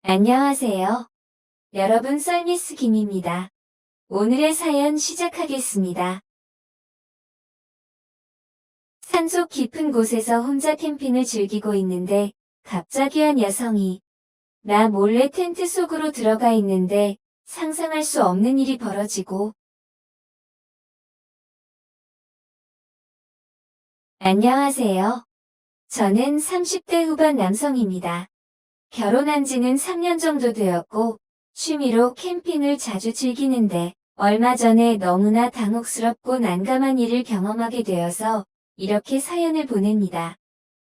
안녕하세요. 여러분, 썰미스 김입니다. 오늘의 사연 시작하겠습니다. 산속 깊은 곳에서 혼자 캠핑을 즐기고 있는데 갑자기 한 여성이 나 몰래 텐트 속으로 들어가 있는데 상상할 수 없는 일이 벌어지고. 안녕하세요. 저는 30대 후반 남성입니다. 결혼한 지는 3년 정도 되었고 취미로 캠핑을 자주 즐기는데 얼마 전에 너무나 당혹스럽고 난감한 일을 경험하게 되어서 이렇게 사연을 보냅니다.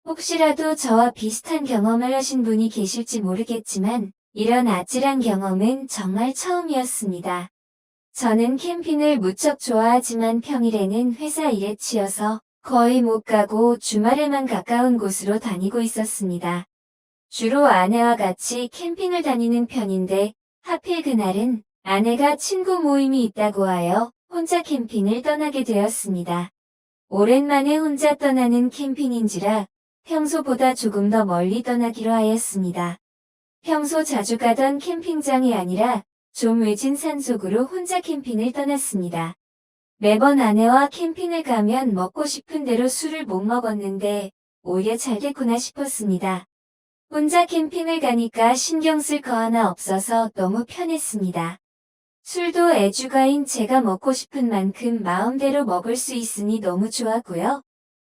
혹시라도 저와 비슷한 경험을 하신 분이 계실지 모르겠지만 이런 아찔한 경험은 정말 처음이었습니다. 저는 캠핑을 무척 좋아하지만 평일에는 회사 일에 치여서 거의 못 가고 주말에만 가까운 곳으로 다니고 있었습니다. 주로 아내와 같이 캠핑을 다니는 편인데 하필 그날은 아내가 친구 모임이 있다고 하여 혼자 캠핑을 떠나게 되었습니다. 오랜만에 혼자 떠나는 캠핑인지라 평소보다 조금 더 멀리 떠나기로 하였습니다. 평소 자주 가던 캠핑장이 아니라 좀 외진 산속으로 혼자 캠핑을 떠났습니다. 매번 아내와 캠핑을 가면 먹고 싶은 대로 술을 못 먹었는데 오히려 잘 됐구나 싶었습니다. 혼자 캠핑을 가니까 신경 쓸 거 하나 없어서 너무 편했습니다. 술도 애주가인 제가 먹고 싶은 만큼 마음대로 먹을 수 있으니 너무 좋았고요.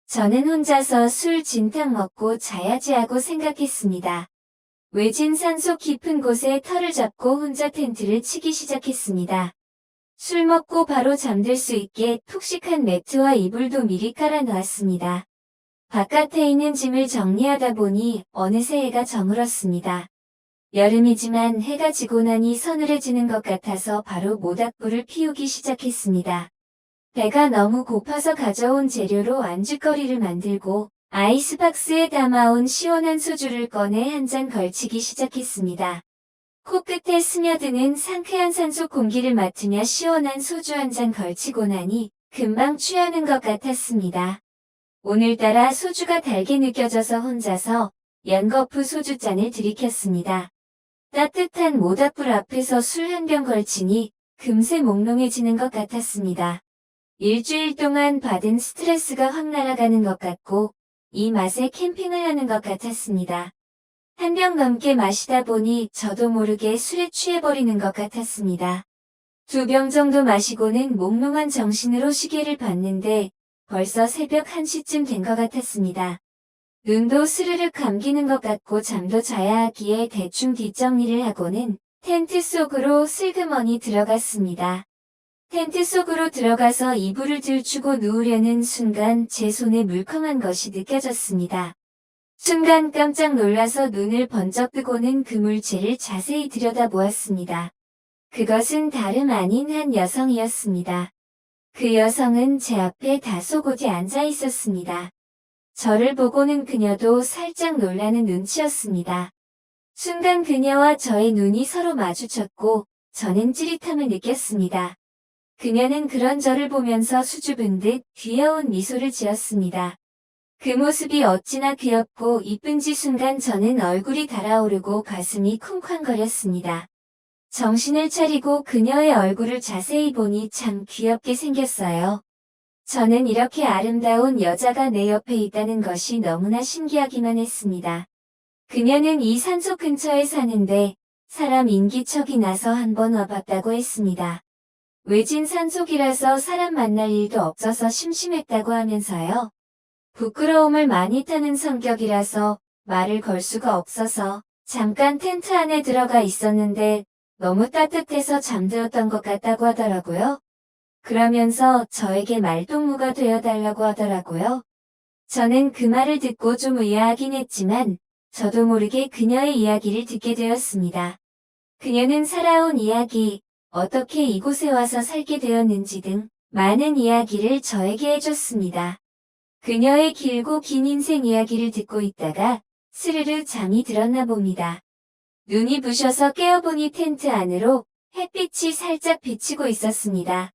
저는 혼자서 술 진탕 먹고 자야지 하고 생각했습니다. 외진 산속 깊은 곳에 터를 잡고 혼자 텐트를 치기 시작했습니다. 술 먹고 바로 잠들 수 있게 푹식한 매트와 이불도 미리 깔아놓았습니다. 바깥에 있는 짐을 정리하다 보니 어느새 해가 저물었습니다. 여름이지만 해가 지고 나니 서늘해지는 것 같아서 바로 모닥불을 피우기 시작했습니다. 배가 너무 고파서 가져온 재료로 안주거리를 만들고 아이스박스에 담아온 시원한 소주를 꺼내 한 잔 걸치기 시작했습니다. 코끝에 스며드는 상쾌한 산속 공기를 맡으며 시원한 소주 한 잔 걸치고 나니 금방 취하는 것 같았습니다. 오늘따라 소주가 달게 느껴져서 혼자서 연거푸 소주잔을 들이켰습니다. 따뜻한 모닥불 앞에서 술 한 병 걸치니 금세 몽롱해지는 것 같았습니다. 일주일 동안 받은 스트레스가 확 날아가는 것 같고 이 맛에 캠핑을 하는 것 같았습니다. 한 병 넘게 마시다 보니 저도 모르게 술에 취해버리는 것 같았습니다. 2병 정도 마시고는 몽롱한 정신으로 시계를 봤는데 벌써 새벽 1시쯤 된 것 같았습니다. 눈도 스르륵 감기는 것 같고 잠도 자야 하기에 대충 뒷정리를 하고는 텐트 속으로 슬그머니 들어갔습니다. 텐트 속으로 들어가서 이불을 들추고 누우려는 순간 제 손에 물컹한 것이 느껴졌습니다. 순간 깜짝 놀라서 눈을 번쩍 뜨고는 그 물체를 자세히 들여다보았습니다. 그것은 다름 아닌 한 여성이었습니다. 그 여성은 제 앞에 다소곳이 앉아 있었습니다. 저를 보고는 그녀도 살짝 놀라는 눈치였습니다. 순간 그녀와 저의 눈이 서로 마주쳤고 저는 찌릿함을 느꼈습니다. 그녀는 그런 저를 보면서 수줍은 듯 귀여운 미소를 지었습니다. 그 모습이 어찌나 귀엽고 이쁜지 순간 저는 얼굴이 달아오르고 가슴이 쿵쾅거렸습니다. 정신을 차리고 그녀의 얼굴을 자세히 보니 참 귀엽게 생겼어요. 저는 이렇게 아름다운 여자가 내 옆에 있다는 것이 너무나 신기하기만 했습니다. 그녀는 이 산속 근처에 사는데 사람 인기척이 나서 한번 와봤다고 했습니다. 외진 산속이라서 사람 만날 일도 없어서 심심했다고 하면서요. 부끄러움을 많이 타는 성격이라서 말을 걸 수가 없어서 잠깐 텐트 안에 들어가 있었는데 너무 따뜻해서 잠들었던 것 같다고 하더라고요. 그러면서 저에게 말동무가 되어달라고 하더라고요. 저는 그 말을 듣고 좀 의아하긴 했지만 저도 모르게 그녀의 이야기를 듣게 되었습니다. 그녀는 살아온 이야기, 어떻게 이곳에 와서 살게 되었는지 등 많은 이야기를 저에게 해줬습니다. 그녀의 길고 긴 인생 이야기를 듣고 있다가 스르르 잠이 들었나 봅니다. 눈이 부셔서 깨어보니 텐트 안으로 햇빛이 살짝 비치고 있었습니다.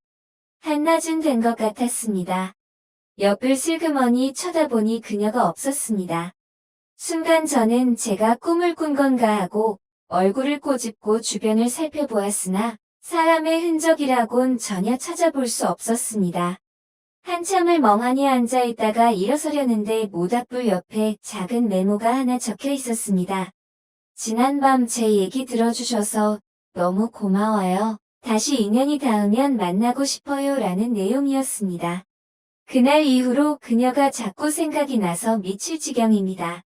한낮은 된 것 같았습니다. 옆을 슬그머니 쳐다보니 그녀가 없었습니다. 순간 저는 제가 꿈을 꾼 건가 하고 얼굴을 꼬집고 주변을 살펴보았으나 사람의 흔적이라곤 전혀 찾아볼 수 없었습니다. 한참을 멍하니 앉아 있다가 일어서려는데 모닥불 옆에 작은 메모가 하나 적혀 있었습니다. 지난밤 제 얘기 들어주셔서 너무 고마워요. 다시 인연이 닿으면 만나고 싶어요 라는 내용이었습니다. 그날 이후로 그녀가 자꾸 생각이 나서 미칠 지경입니다.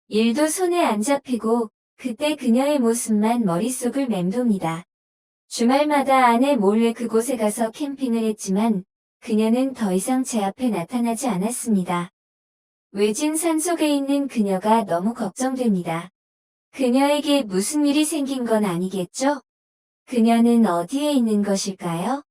일도 손에 안 잡히고 그때 그녀의 모습만 머릿속을 맴돕니다. 주말마다 아내 몰래 그곳에 가서 캠핑을 했지만 그녀는 더 이상 제 앞에 나타나지 않았습니다. 외진 산속에 있는 그녀가 너무 걱정됩니다. 그녀에게 무슨 일이 생긴 건 아니겠죠? 그녀는 어디에 있는 것일까요?